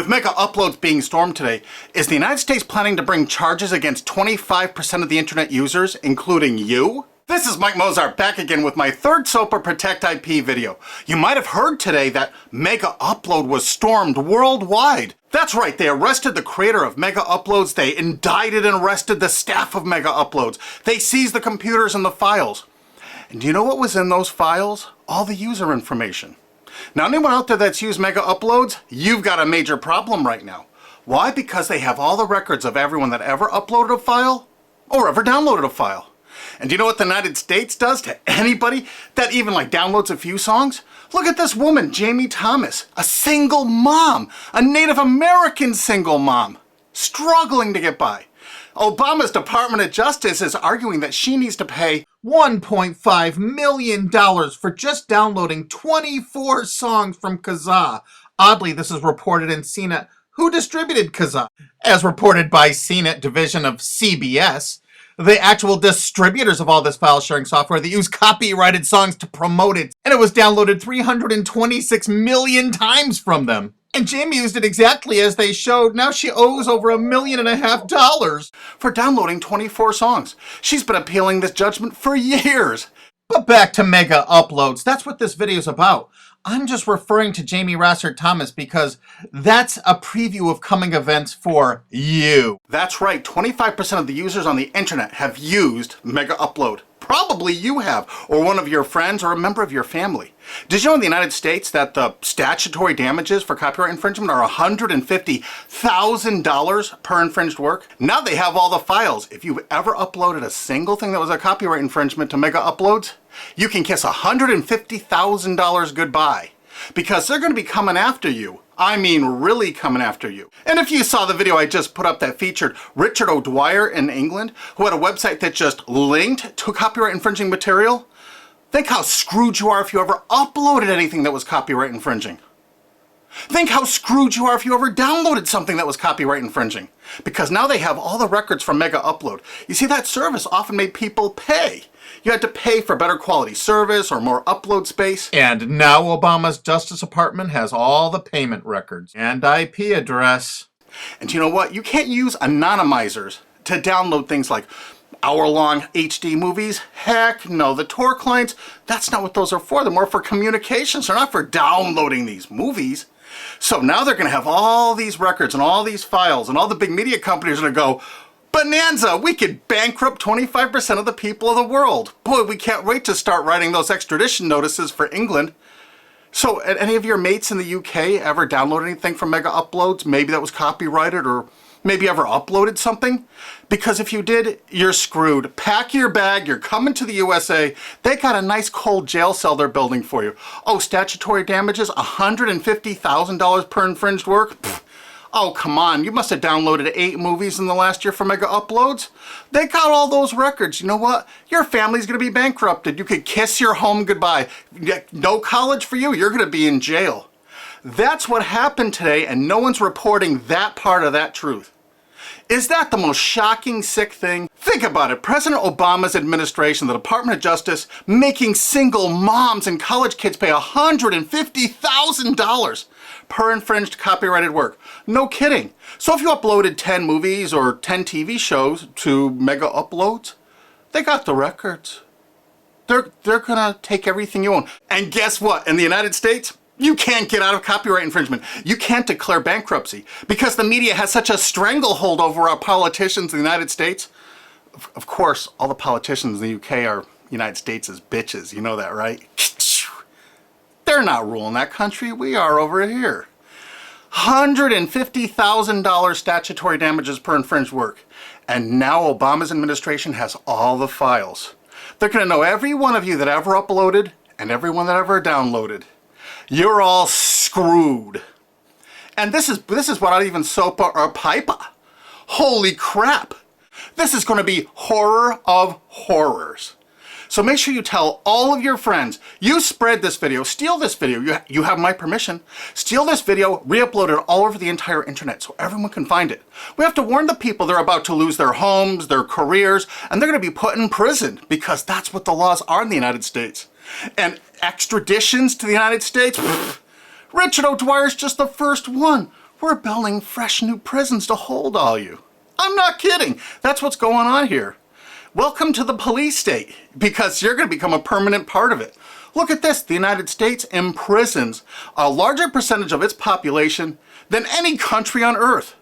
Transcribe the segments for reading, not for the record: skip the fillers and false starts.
With mega uploads being stormed today, is the United States planning to bring charges against 25% of the internet users, including you? This is Mike Mozart back again with my third SOPA Protect IP video. You might have heard today that Mega Upload was stormed worldwide. That's right, they arrested the creator of Mega Uploads, they indicted and arrested the staff of Mega Uploads, they seized the computers and the files. And do you know what was in those files? All the user information. Now, anyone out there that's used Mega Uploads, you've got a major problem right now. Why? Because they have all the records of everyone that ever uploaded a file or ever downloaded a file. And do you know what the United States does to anybody that even downloads a few songs? Look at this woman, Jamie Thomas, a single mom, a Native American single mom, struggling to get by. Obama's Department of Justice is arguing that she needs to pay $1.5 million for just downloading 24 songs from Kazaa. Oddly, this is reported in CNET. Who distributed Kazaa? As reported by CNET division of CBS, the actual distributors of all this file sharing software that use copyrighted songs to promote it, and it was downloaded 326 million times from them. And Jamie used it exactly as they showed. Now she owes over $1.5 million for downloading 24 songs. She's been appealing this judgment for years. But back to Mega Uploads. That's what this video is about. I'm just referring to Jamie Rassert Thomas because that's a preview of coming events for you. That's right, 25% of the users on the internet have used Mega Upload. Probably you have, or one of your friends, or a member of your family. Did you know in the United States that the statutory damages for copyright infringement are $150,000 per infringed work? Now they have all the files. If you've ever uploaded a single thing that was a copyright infringement to Mega Uploads, you can kiss $150,000 goodbye. Because they're going to be coming after you. I mean, really coming after you. And if you saw the video I just put up that featured Richard O'Dwyer in England, who had a website that just linked to copyright infringing material, think how screwed you are if you ever uploaded anything that was copyright infringing. Think how screwed you are if you ever downloaded something that was copyright infringing. Because now they have all the records from Mega Upload. You see, that service often made people pay. You had to pay for better quality service or more upload space. And now Obama's Justice Department has all the payment records and IP address. And you know what? You can't use anonymizers to download things like hour-long HD movies. Heck no, the Tor clients, that's not what those are for. They're more for communications. They're not for downloading these movies. So now they're going to have all these records and all these files, and all the big media companies are going to go, bonanza, we could bankrupt 25% of the people of the world. Boy, we can't wait to start writing those extradition notices for England. So, any of your mates in the UK ever download anything from Mega Uploads? Maybe that was copyrighted, or maybe ever uploaded something? Because if you did, you're screwed. Pack your bag, you're coming to the USA. They got a nice cold jail cell they're building for you. Oh, statutory damages, $150,000 per infringed work? Pfft. Oh, come on, you must have downloaded 8 movies in the last year for Mega Uploads. They got all those records. You know what? Your family's gonna be bankrupted. You could kiss your home goodbye. No college for you, you're gonna be in jail. That's what happened today, and no one's reporting that part of that truth. Is that the most shocking, sick thing? Think about it. President Obama's administration, the Department of Justice, making single moms and college kids pay $150,000 per infringed copyrighted work. No kidding. So if you uploaded 10 movies or 10 TV shows to Mega Uploads, they got the records. They're gonna take everything you own. And guess what? In the United States, you can't get out of copyright infringement. You can't declare bankruptcy because the media has such a stranglehold over our politicians in the United States. Of course, all the politicians in the UK are United States' bitches. You know that, right? They're not ruling that country. We are over here. $150,000 statutory damages per infringed work. And now Obama's administration has all the files. They're going to know every one of you that ever uploaded and everyone that ever downloaded. You're all screwed. And this is without even SOPA or PIPA. Holy crap. This is going to be horror of horrors. So make sure you tell all of your friends, you spread this video, steal this video, you have my permission, steal this video, re-upload it all over the entire internet so everyone can find it. We have to warn the people they're about to lose their homes, their careers, and they're going to be put in prison because that's what the laws are in the United States. And extraditions to the United States? Pfft, Richard O'Dwyer's just the first one. We're building fresh new prisons to hold all you. I'm not kidding. That's what's going on here. Welcome to the police state, because you're going to become a permanent part of it. Look at this. The United States imprisons a larger percentage of its population than any country on earth.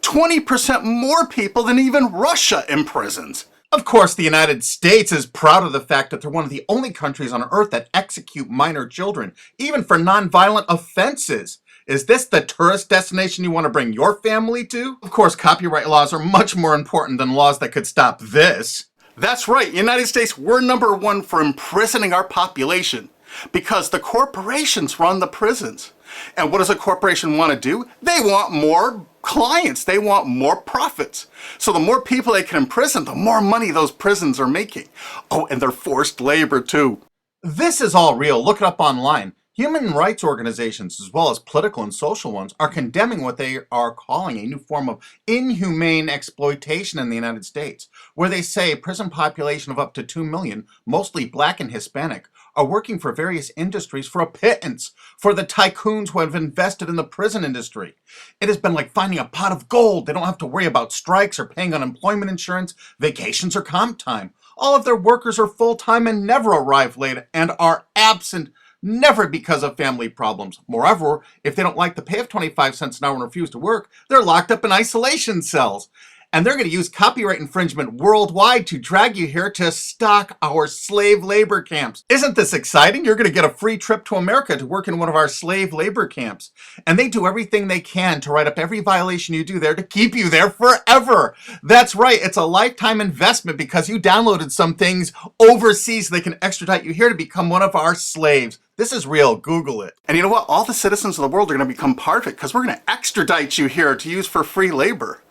20% more people than even Russia imprisons. Of course, the United States is proud of the fact that they're one of the only countries on earth that execute minor children, even for nonviolent offenses. Is this the tourist destination you want to bring your family to? Of course, copyright laws are much more important than laws that could stop this. That's right, United States, we're #1 for imprisoning our population because the corporations run the prisons. And what does a corporation want to do? They want more clients. They want more profits. So the more people they can imprison, the more money those prisons are making. Oh, and they're forced labor too. This is all real. Look it up online. Human rights organizations, as well as political and social ones, are condemning what they are calling a new form of inhumane exploitation in the United States, where they say a prison population of up to 2 million, mostly black and Hispanic, are working for various industries for a pittance for the tycoons who have invested in the prison industry. It has been like finding a pot of gold. They don't have to worry about strikes or paying unemployment insurance, vacations, or comp time. All of their workers are full-time and never arrive late and are absent, never because of family problems. Moreover, if they don't like the pay of 25 cents an hour and refuse to work, they're locked up in isolation cells. And they're going to use copyright infringement worldwide to drag you here to stock our slave labor camps. Isn't this exciting? You're going to get a free trip to America to work in one of our slave labor camps. And they do everything they can to write up every violation you do there to keep you there forever. That's right. It's a lifetime investment because you downloaded some things overseas so they can extradite you here to become one of our slaves. This is real. Google it. And you know what? All the citizens of the world are going to become part of it because we're going to extradite you here to use for free labor.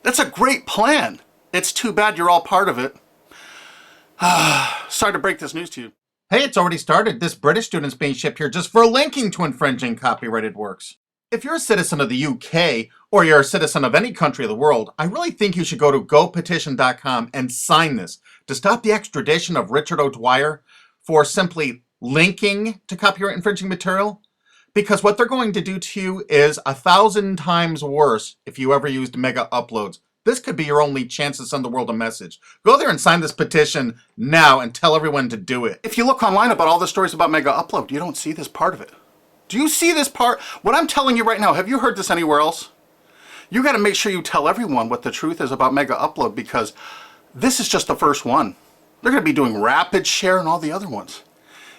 That's a great plan. It's too bad you're all part of it. Sorry to break this news to you. Hey, it's already started. This British student's being shipped here just for linking to infringing copyrighted works. If you're a citizen of the UK, or you're a citizen of any country of the world, I really think you should go to gopetition.com and sign this to stop the extradition of Richard O'Dwyer for simply linking to copyright infringing material. Because what they're going to do to you is 1,000 times worse if you ever used Mega Uploads. This could be your only chance to send the world a message. Go there and sign this petition now and tell everyone to do it. If you look online about all the stories about Mega Upload, you don't see this part of it. Do you see this part? What I'm telling you right now, have you heard this anywhere else? You got to make sure you tell everyone what the truth is about Mega Upload because this is just the first one. They're going to be doing Rapid Share and all the other ones.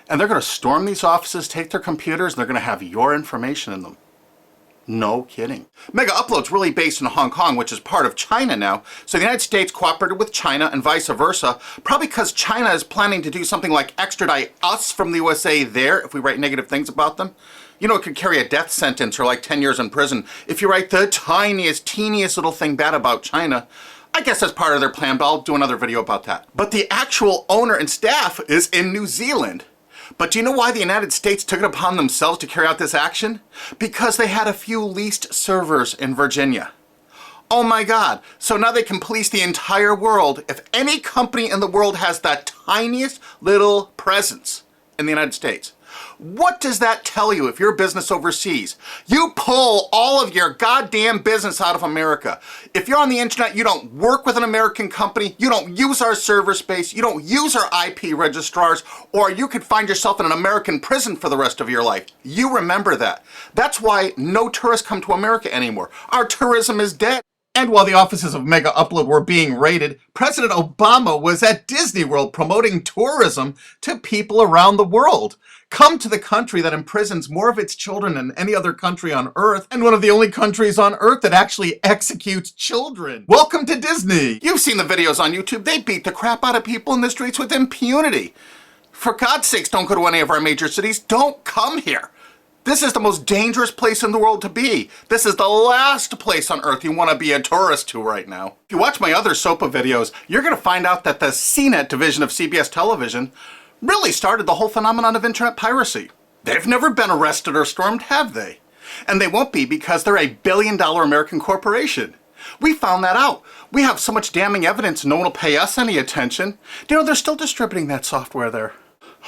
And they're going to storm these offices, take their computers, and they're going to have your information in them. No kidding. Mega Upload's really based in Hong Kong, which is part of China now. So the United States cooperated with China and vice versa, probably because China is planning to do something like extradite us from the USA there if we write negative things about them. You know, it could carry a death sentence or like 10 years in prison if you write the tiniest, teeniest little thing bad about China. I guess that's part of their plan, but I'll do another video about that. But the actual owner and staff is in New Zealand. But do you know why the United States took it upon themselves to carry out this action? Because they had a few leased servers in Virginia. Oh my God. So now they can police the entire world. If any company in the world has that tiniest little presence in the United States, what does that tell you if you're a business overseas? You pull all of your goddamn business out of America. If you're on the internet, you don't work with an American company, you don't use our server space, you don't use our IP registrars, or you could find yourself in an American prison for the rest of your life. You remember that. That's why no tourists come to America anymore. Our tourism is dead. And while the offices of Mega Upload were being raided, President Obama was at Disney World promoting tourism to people around the world. Come to the country that imprisons more of its children than any other country on Earth, and one of the only countries on Earth that actually executes children. Welcome to Disney. You've seen the videos on YouTube. They beat the crap out of people in the streets with impunity. For God's sakes, don't go to any of our major cities. Don't come here. This is the most dangerous place in the world to be. This is the last place on Earth you want to be a tourist to right now. If you watch my other SOPA videos, you're going to find out that the CNET division of CBS television really started the whole phenomenon of internet piracy. They've never been arrested or stormed, have they? And they won't be because they're a billion-dollar American corporation. We found that out. We have so much damning evidence no one will pay us any attention. Do you know they're still distributing that software there?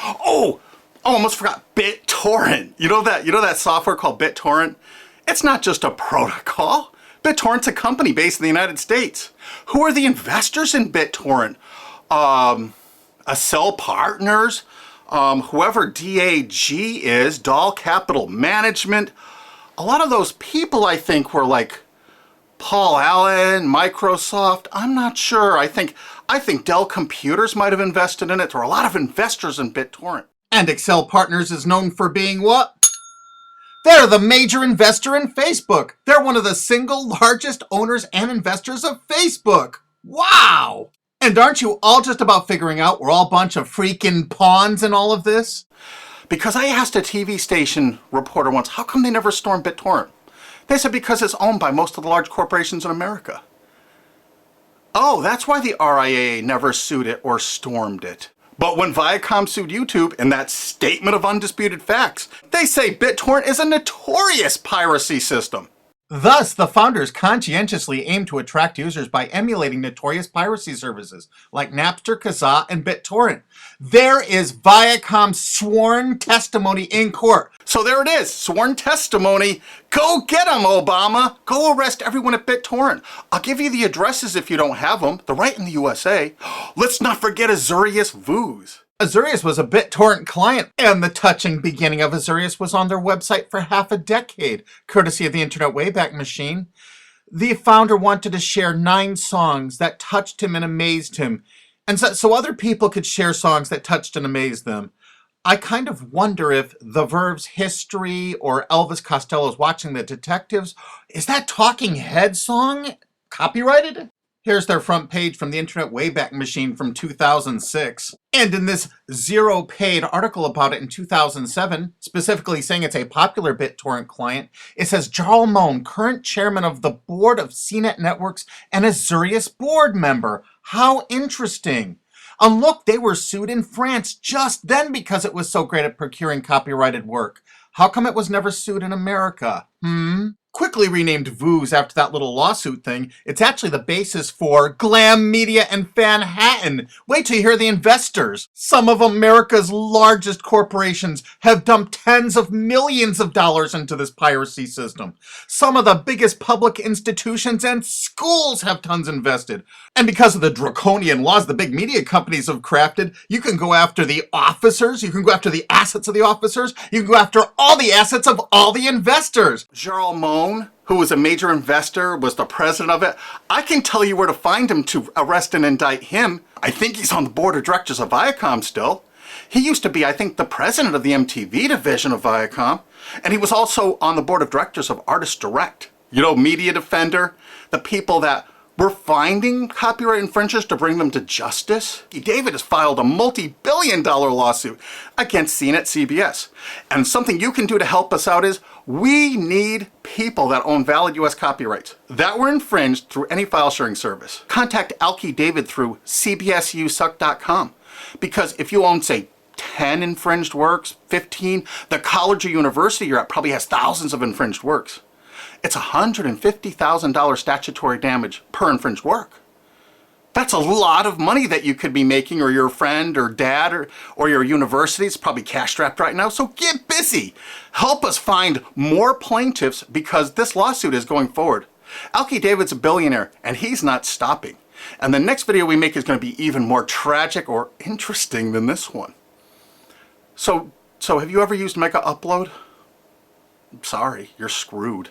Oh, almost forgot BitTorrent. You know that software called BitTorrent? It's not just a protocol. BitTorrent's a company based in the United States. Who are the investors in BitTorrent? Accel Partners, whoever DAG is, Dahl Capital Management. A lot of those people, I think, were like Paul Allen, Microsoft. I'm not sure. I think Dell Computers might have invested in it. There are a lot of investors in BitTorrent. And Accel Partners is known for being what? They're the major investor in Facebook. They're one of the single largest owners and investors of Facebook. Wow! And aren't you all just about figuring out we're all a bunch of freaking pawns in all of this? Because I asked a TV station reporter once, how come they never stormed BitTorrent? They said because it's owned by most of the large corporations in America. Oh, that's why the RIAA never sued it or stormed it. But when Viacom sued YouTube in that statement of undisputed facts, they say BitTorrent is a notorious piracy system. Thus, the founders conscientiously aim to attract users by emulating notorious piracy services like Napster, Kazaa, and BitTorrent. There is Viacom's sworn testimony in court. So there it is, sworn testimony. Go get them, Obama. Go arrest everyone at BitTorrent. I'll give you the addresses if you don't have them. They're right in the USA. Let's not forget Azurius Vooz. Azurius was a BitTorrent client, and the touching beginning of Azurius was on their website for half a decade, courtesy of the Internet Wayback Machine. The founder wanted to share 9 songs that touched him and amazed him, and so other people could share songs that touched and amazed them. I kind of wonder if The Verve's History or Elvis Costello's Watching the Detectives, is that Talking Heads song copyrighted? Here's their front page from the Internet Wayback Machine from 2006. And in this zero-paid article about it in 2007, specifically saying it's a popular BitTorrent client, it says Jarl Mohn, current chairman of the board of CNET Networks and Azurius board member. How interesting. And look, they were sued in France just then because it was so great at procuring copyrighted work. How come it was never sued in America? Quickly renamed Vooz after that little lawsuit thing, it's actually the basis for Glam Media and Fanhattan. Wait till you hear the investors. Some of America's largest corporations have dumped tens of millions of dollars into this piracy system. Some of the biggest public institutions and schools have tons invested. And because of the draconian laws the big media companies have crafted, you can go after the officers, you can go after the assets of the officers, you can go after all the assets of all the investors. Jarl Mohn, who was a major investor, was the president of it. I can tell you where to find him to arrest and indict him. I think he's on the board of directors of Viacom still. He used to be, I think, the president of the MTV division of Viacom. And he was also on the board of directors of Artist Direct. You know, Media Defender, the people that were finding copyright infringers to bring them to justice. David has filed a multi-billion-dollar lawsuit against CNET CBS. And something you can do to help us out is we need people that own valid US copyrights that were infringed through any file sharing service. Contact Alki David through cbsusuck.com, because if you own, say, 10 infringed works, 15, the college or university you're at probably has thousands of infringed works. It's $150,000 statutory damage per infringed work. That's a lot of money that you could be making, or your friend or dad or your university is probably cash strapped right now. So get busy. Help us find more plaintiffs because this lawsuit is going forward. Alki David's a billionaire and he's not stopping. And the next video we make is going to be even more tragic or interesting than this one. So have you ever used Mega Upload? I'm sorry, you're screwed.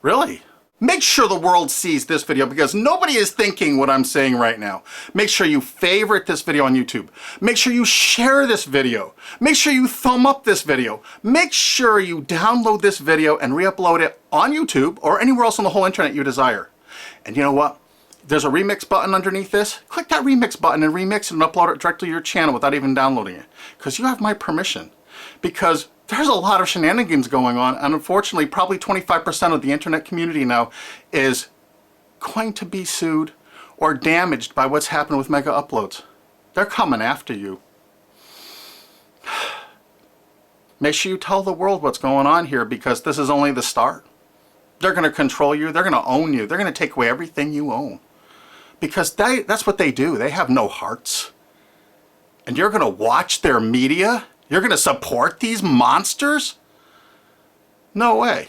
Really? Make sure the world sees this video because nobody is thinking what I'm saying right now. Make sure you favorite this video on YouTube. Make sure you share this video. Make sure you thumb up this video. Make sure you download this video and re-upload it on YouTube or anywhere else on the whole internet you desire. And you know what? There's a remix button underneath this. Click that remix button and remix it and upload it directly to your channel without even downloading it. Because you have my permission. Because there's a lot of shenanigans going on, and unfortunately probably 25% of the internet community now is going to be sued or damaged by what's happened with Mega Uploads. They're coming after you. Make sure you tell the world what's going on here because this is only the start. They're going to control you, they're going to own you, they're going to take away everything you own. Because that's what they do. They have no hearts. And you're going to watch their media? You're going to support these monsters? No way.